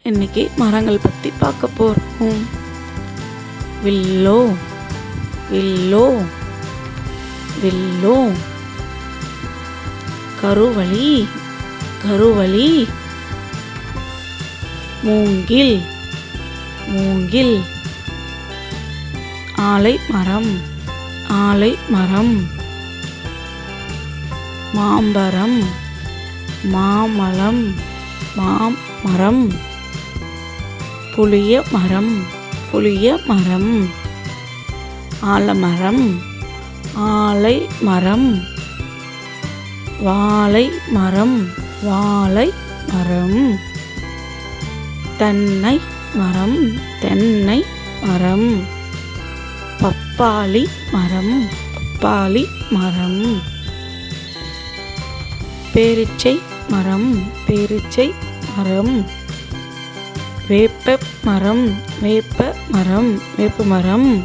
இன்னைக்கு மரங்கள் பற்றி பார்க்க போகிறோம். Willow willow willow. கருவழி கருவழி. மூங்கில் மூங்கில். ஆலைமரம் ஆலைமரம். மாம்பரம் மாமரம் மாமரம். புளிய மரம் புளிய மரம். ஆலமரம் ஆலை மரம். வாழை மரம் வாழை மரம். தென்னை மரம் தென்னை மரம். பப்பாளி மரம் பப்பாளி மரம். பேரீச்சை மரம் பேரீச்சை மரம். வேப்ப மரம் வேப்ப மரம் வேப்ப மரம்.